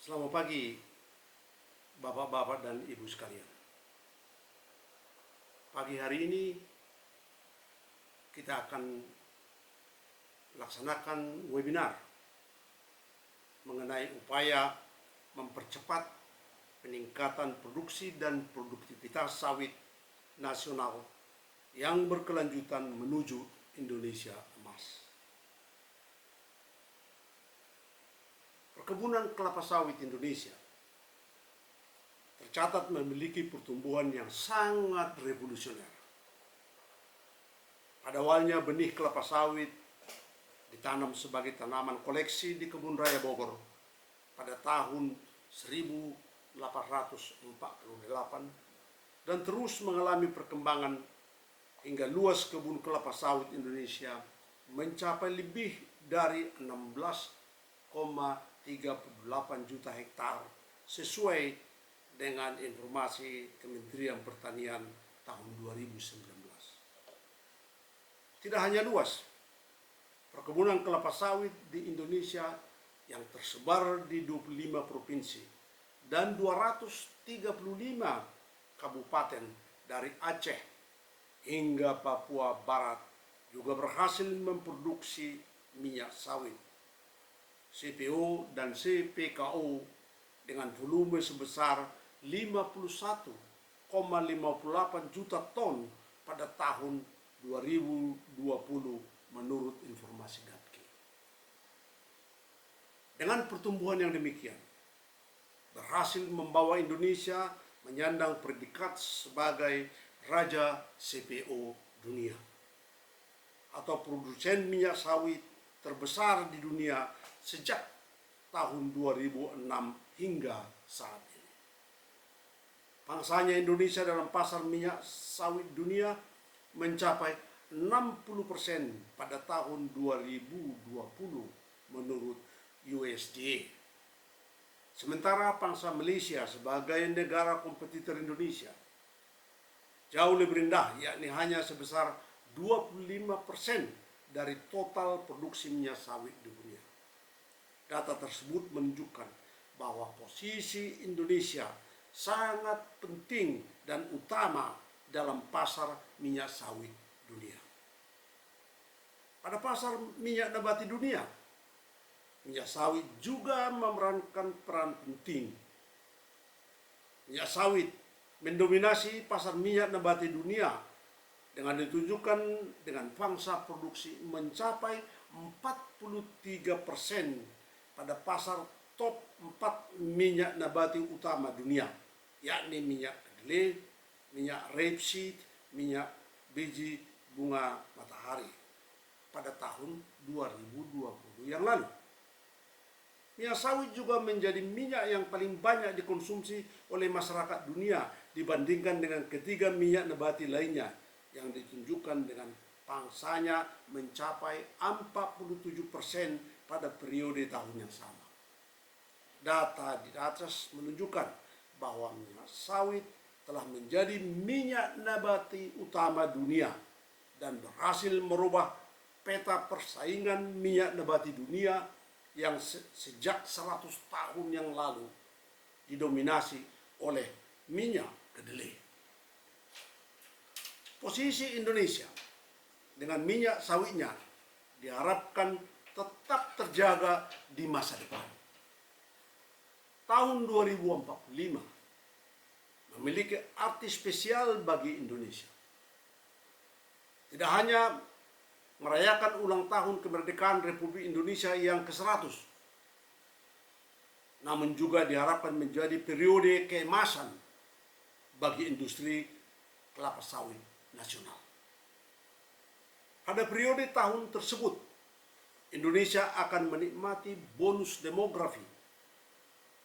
Selamat pagi, Bapak-bapak dan Ibu sekalian. Pagi hari ini kita akan laksanakan webinar mengenai upaya mempercepat peningkatan produksi dan produktivitas sawit nasional yang berkelanjutan menuju Indonesia Emas. Perkebunan kelapa sawit Indonesia tercatat memiliki pertumbuhan yang sangat revolusioner. Pada awalnya benih kelapa sawit ditanam sebagai tanaman koleksi di Kebun Raya Bogor pada tahun 1848 dan terus mengalami perkembangan hingga luas kebun kelapa sawit Indonesia mencapai lebih dari 16,38 juta hektar sesuai dengan informasi Kementerian Pertanian tahun 2019. Tidak hanya luas, perkebunan kelapa sawit di Indonesia yang tersebar di 25 provinsi dan 235 kabupaten dari Aceh hingga Papua Barat juga berhasil memproduksi minyak sawit. CPO dan CPKO dengan volume sebesar 51,58 juta ton pada tahun 2020 menurut informasi GAPKI. Dengan pertumbuhan yang demikian, berhasil membawa Indonesia menyandang predikat sebagai Raja CPO dunia atau produsen minyak sawit terbesar di dunia sejak tahun 2006 hingga saat ini. Pangsanya Indonesia dalam pasar minyak sawit dunia mencapai 60% pada tahun 2020 menurut USDA. Sementara pangsa Malaysia sebagai negara kompetitor Indonesia jauh lebih rendah, yakni hanya sebesar 25% dari total produksi minyak sawit di dunia. Data tersebut menunjukkan bahwa posisi Indonesia sangat penting dan utama dalam pasar minyak sawit dunia. Pada pasar minyak nabati dunia, minyak sawit juga memerankan peran penting. Minyak sawit mendominasi pasar minyak nabati dunia dengan ditunjukkan dengan pangsa produksi mencapai 43% pada pasar top 4 minyak nabati utama dunia, yakni minyak kedelai, minyak rapeseed, minyak biji bunga matahari pada tahun 2020 yang lalu. Minyak sawit juga menjadi minyak yang paling banyak dikonsumsi oleh masyarakat dunia dibandingkan dengan ketiga minyak nabati lainnya yang ditunjukkan dengan pangsanya mencapai 47% pada periode tahun yang sama. Data di atas menunjukkan bahwa minyak sawit telah menjadi minyak nabati utama dunia dan berhasil merubah peta persaingan minyak nabati dunia yang sejak 100 tahun yang lalu didominasi oleh minyak kedelai. Posisi Indonesia dengan minyak sawitnya diharapkan tetap terjaga di masa depan. Tahun 2045 memiliki arti spesial bagi Indonesia. Tidak hanya merayakan ulang tahun kemerdekaan Republik Indonesia yang ke-100, namun juga diharapkan menjadi periode keemasan bagi industri kelapa sawit nasional. Pada periode tahun tersebut, Indonesia akan menikmati bonus demografi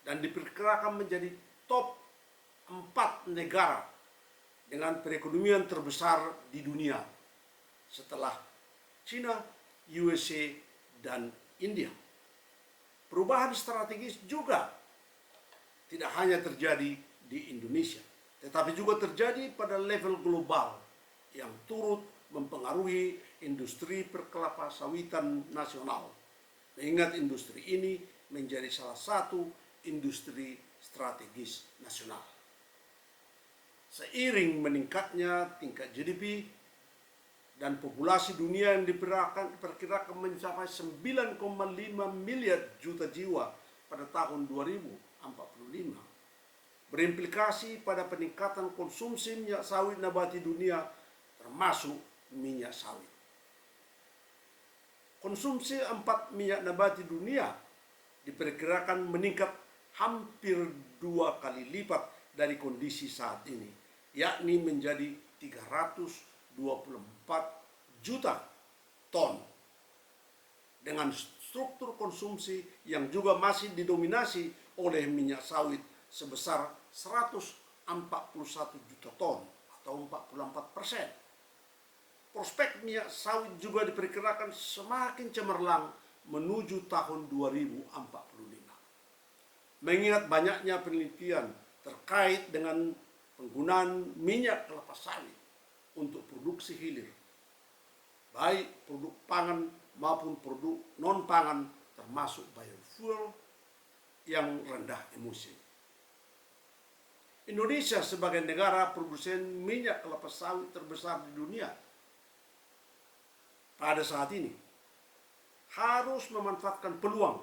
dan diperkirakan menjadi top 4 negara dengan perekonomian terbesar di dunia setelah China, USA, dan India. Perubahan strategis juga tidak hanya terjadi di Indonesia, tetapi juga terjadi pada level global yang turut mempengaruhi industri perkelapa sawitan nasional. Mengingat industri ini menjadi salah satu industri strategis nasional. Seiring meningkatnya tingkat GDP dan populasi dunia yang diperkirakan mencapai 9,5 miliar juta jiwa pada tahun 2045, berimplikasi pada peningkatan konsumsi minyak sawit nabati dunia termasuk minyak sawit. Konsumsi minyak nabati dunia diperkirakan meningkat hampir 2 kali lipat dari kondisi saat ini, yakni menjadi 324 juta ton, dengan struktur konsumsi yang juga masih didominasi oleh minyak sawit sebesar 141 juta ton atau 44%. Prospek minyak sawit juga diperkirakan semakin cemerlang menuju tahun 2045. Mengingat banyaknya penelitian terkait dengan penggunaan minyak kelapa sawit untuk produksi hilir, baik produk pangan maupun produk non-pangan termasuk biofuel yang rendah emisi. Indonesia sebagai negara produsen minyak kelapa sawit terbesar di dunia pada saat ini harus memanfaatkan peluang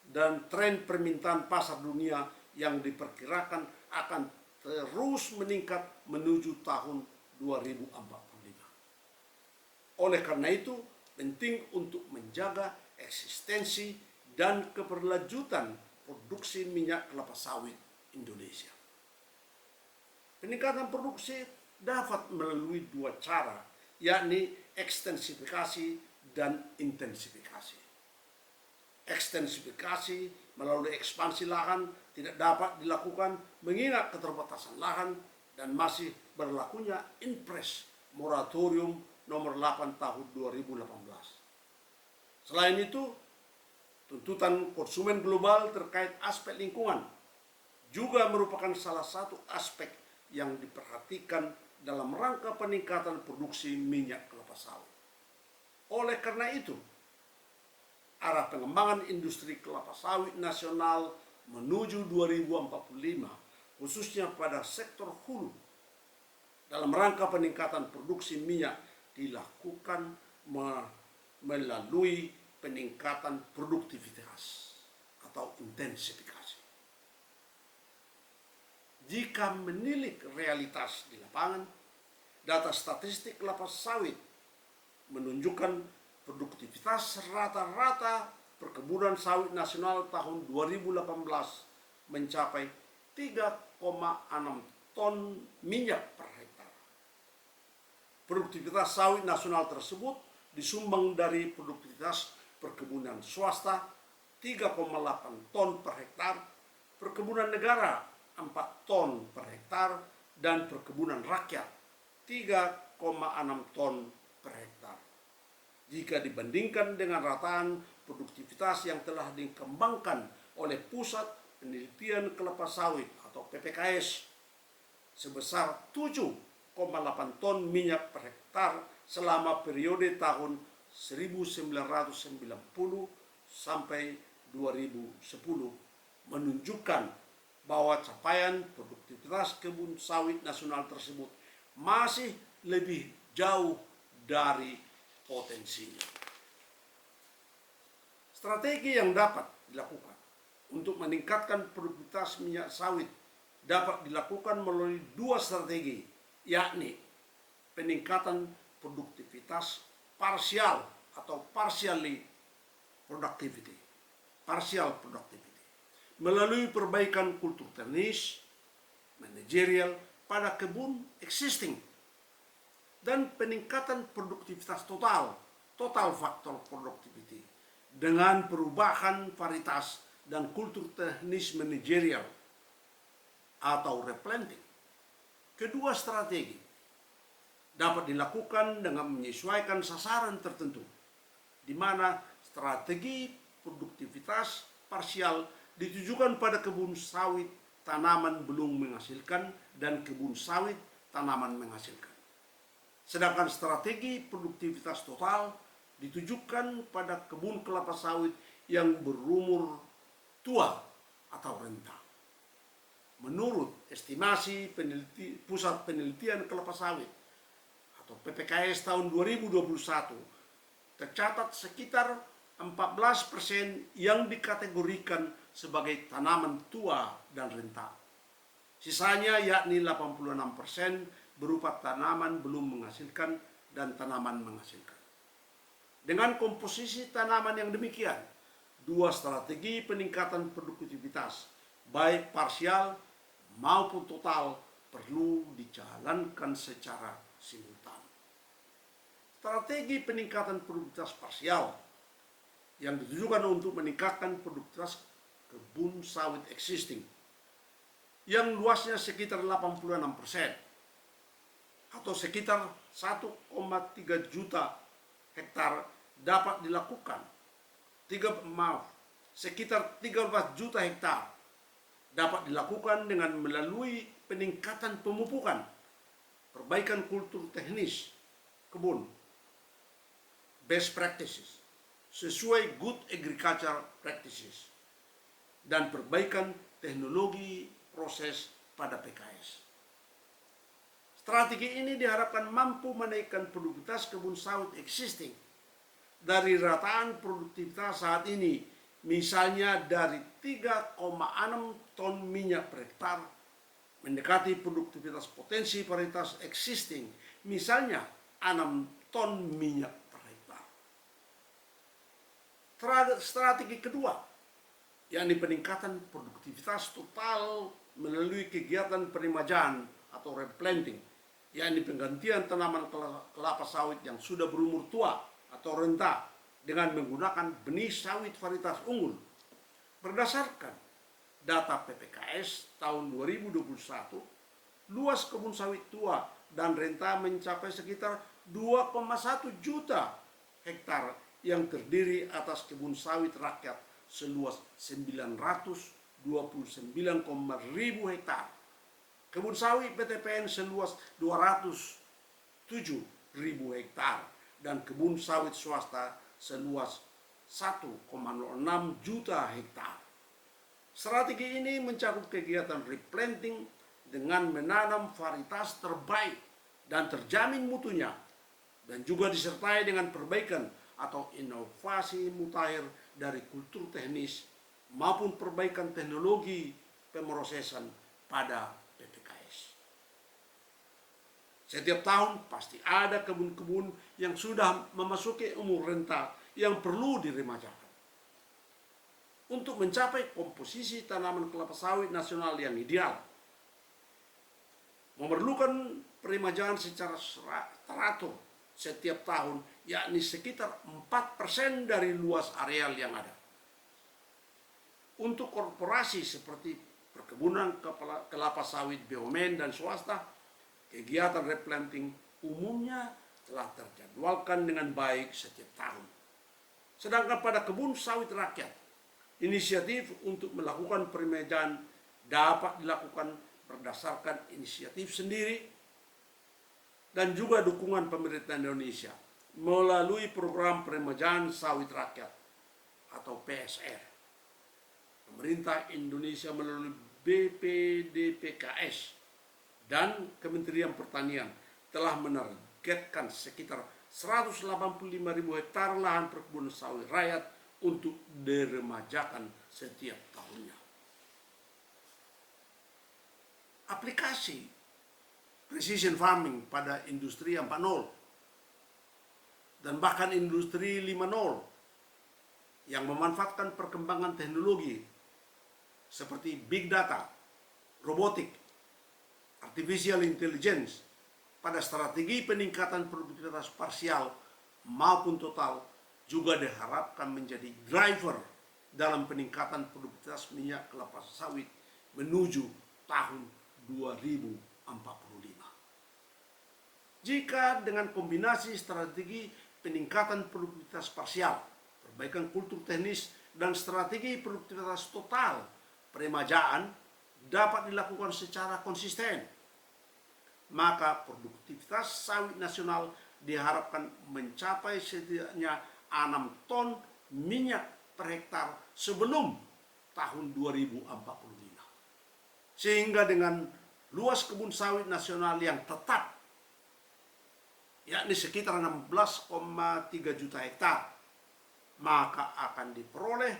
dan tren permintaan pasar dunia yang diperkirakan akan terus meningkat menuju tahun 2045. Oleh karena itu, penting untuk menjaga eksistensi dan keberlanjutan produksi minyak kelapa sawit Indonesia. Peningkatan produksi dapat melalui 2 cara, yakni ekstensifikasi dan intensifikasi. Ekstensifikasi melalui ekspansi lahan tidak dapat dilakukan mengingat keterbatasan lahan dan masih berlakunya Inpres Moratorium nomor 8 tahun 2018. Selain itu, tuntutan konsumen global terkait aspek lingkungan juga merupakan salah satu aspek yang diperhatikan dalam rangka peningkatan produksi minyak kelapa sawit. Oleh karena itu, arah pengembangan industri kelapa sawit nasional menuju 2045, khususnya pada sektor hulu, dalam rangka peningkatan produksi minyak dilakukan melalui peningkatan produktivitas atau intensifikasi. Jika menilik realitas di lapangan, data statistik kelapa sawit menunjukkan produktivitas rata-rata perkebunan sawit nasional tahun 2018 mencapai 3,6 ton minyak per hektar. Produktivitas sawit nasional tersebut disumbang dari produktivitas perkebunan swasta 3,8 ton per hektar, perkebunan negara 4 ton per hektar, dan perkebunan rakyat 3,6 ton per hektar. Jika dibandingkan dengan rataan produktivitas yang telah dikembangkan oleh Pusat Penelitian Kelapa Sawit atau PPKS sebesar 7,8 ton minyak per hektar selama periode tahun 1990 sampai 2010 menunjukkan bahwa capaian produktivitas kebun sawit nasional tersebut masih lebih jauh dari potensinya. Strategi yang dapat dilakukan untuk meningkatkan produktivitas minyak sawit dapat dilakukan melalui 2 strategi, yakni peningkatan produktivitas parsial atau partial productivity melalui perbaikan kultur teknis, manajerial pada kebun existing, dan peningkatan produktivitas total faktor productivity dengan perubahan varietas dan kultur teknis manajerial atau replanting. Kedua strategi dapat dilakukan dengan menyesuaikan sasaran tertentu, di mana strategi produktivitas parsial ditujukan pada kebun sawit tanaman belum menghasilkan dan kebun sawit tanaman menghasilkan. Sedangkan strategi produktivitas total ditujukan pada kebun kelapa sawit yang berumur tua atau renta. Menurut estimasi Pusat Penelitian Kelapa Sawit atau PPKS tahun 2021, tercatat sekitar 14% yang dikategorikan sebagai tanaman tua dan renta. Sisanya yakni 86% berupa tanaman belum menghasilkan dan tanaman menghasilkan. Dengan komposisi tanaman yang demikian, dua strategi peningkatan produktivitas, baik parsial maupun total, perlu dijalankan secara simultan. Strategi peningkatan produktivitas parsial yang ditujukan untuk meningkatkan produktivitas kebun sawit existing yang luasnya sekitar 86% atau sekitar 1,3 juta hektar dapat dilakukan. Sekitar 13 juta hektar dapat dilakukan dengan melalui peningkatan pemupukan, perbaikan kultur teknis kebun, best practices, sesuai good agriculture practices, dan perbaikan teknologi proses pada PKS. Strategi ini diharapkan mampu menaikkan produktivitas kebun sawit existing dari rataan produktivitas saat ini, misalnya dari 3,6 ton minyak per hektar, mendekati produktivitas potensi varietas existing, misalnya 6 ton minyak per hektar. Strategi kedua, yakni peningkatan produktivitas total melalui kegiatan peremajaan atau replanting, yakni penggantian tanaman kelapa sawit yang sudah berumur tua atau renta dengan menggunakan benih sawit varietas unggul. Berdasarkan data PPKS tahun 2021, luas kebun sawit tua dan renta mencapai sekitar 2,1 juta hektar yang terdiri atas kebun sawit rakyat seluas 929,000 hektar, kebun sawit PTPN seluas 207.000 hektar, dan kebun sawit swasta seluas 1,06 juta hektar. Strategi ini mencakup kegiatan replanting dengan menanam varietas terbaik dan terjamin mutunya, dan juga disertai dengan perbaikan atau inovasi mutakhir dari kultur teknis maupun perbaikan teknologi pemrosesan pada PPKS. Setiap tahun pasti ada kebun-kebun yang sudah memasuki umur renta yang perlu diremajakan. Untuk mencapai komposisi tanaman kelapa sawit nasional yang ideal, memerlukan peremajaan secara teratur setiap tahun, yakni sekitar 4% dari luas areal yang ada. Untuk korporasi seperti perkebunan kelapa sawit BUMN dan swasta, kegiatan replanting umumnya telah terjadwalkan dengan baik setiap tahun. Sedangkan pada kebun sawit rakyat, inisiatif untuk melakukan peremajaan dapat dilakukan berdasarkan inisiatif sendiri dan juga dukungan pemerintah Indonesia melalui program peremajaan sawit rakyat atau PSR. Pemerintah Indonesia melalui BPDPKS dan Kementerian Pertanian telah menargetkan sekitar 185.000 hektar lahan perkebunan sawit rakyat untuk diremajakan setiap tahunnya. Aplikasi precision farming pada industri 4.0 dan bahkan industri 5.0 yang memanfaatkan perkembangan teknologi seperti big data, robotik, artificial intelligence pada strategi peningkatan produktivitas parsial maupun total juga diharapkan menjadi driver dalam peningkatan produktivitas minyak kelapa sawit menuju tahun 2045. Jika dengan kombinasi strategi peningkatan produktivitas parsial, perbaikan kultur teknis, dan strategi produktivitas total, peremajaan dapat dilakukan secara konsisten, maka produktivitas sawit nasional diharapkan mencapai setidaknya 6 ton minyak per hektar sebelum tahun 2045. Sehingga dengan luas kebun sawit nasional yang tetap, yakni sekitar 16,3 juta hektar, maka akan diperoleh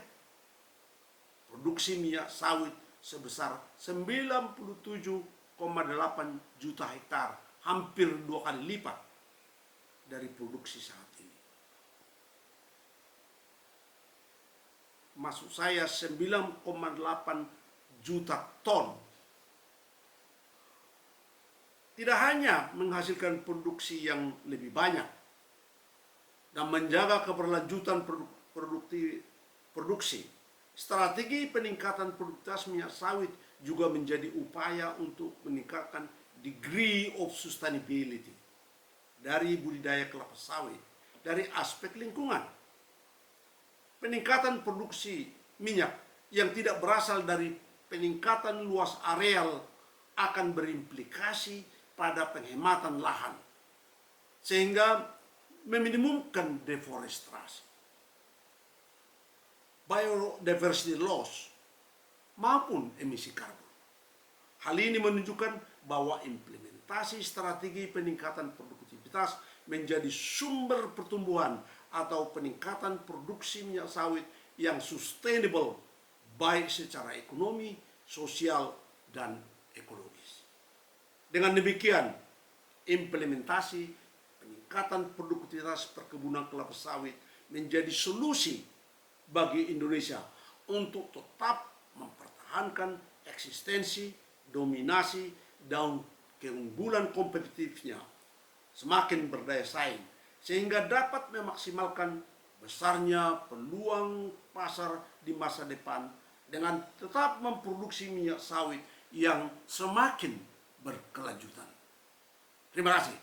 produksi minyak sawit sebesar 97,8 juta hektar, hampir 2 kali lipat dari produksi saat ini. Maksud saya 9,8 juta ton. Tidak hanya menghasilkan produksi yang lebih banyak dan menjaga keberlanjutan produksi, strategi peningkatan produktivitas minyak sawit juga menjadi upaya untuk meningkatkan degree of sustainability dari budidaya kelapa sawit dari aspek lingkungan. Peningkatan produksi minyak yang tidak berasal dari peningkatan luas areal akan berimplikasi pada penghematan lahan, sehingga meminimumkan deforestasi, biodiversity loss, maupun emisi karbon. Hal ini menunjukkan bahwa implementasi strategi peningkatan produktivitas menjadi sumber pertumbuhan atau peningkatan produksi minyak sawit yang sustainable, baik secara ekonomi, sosial, dan ekologis. Dengan demikian, implementasi peningkatan produktivitas perkebunan kelapa sawit menjadi solusi bagi Indonesia untuk tetap mempertahankan eksistensi, dominasi, dan keunggulan kompetitifnya semakin berdaya saing, sehingga dapat memaksimalkan besarnya peluang pasar di masa depan dengan tetap memproduksi minyak sawit yang semakin berkelanjutan. Terima kasih.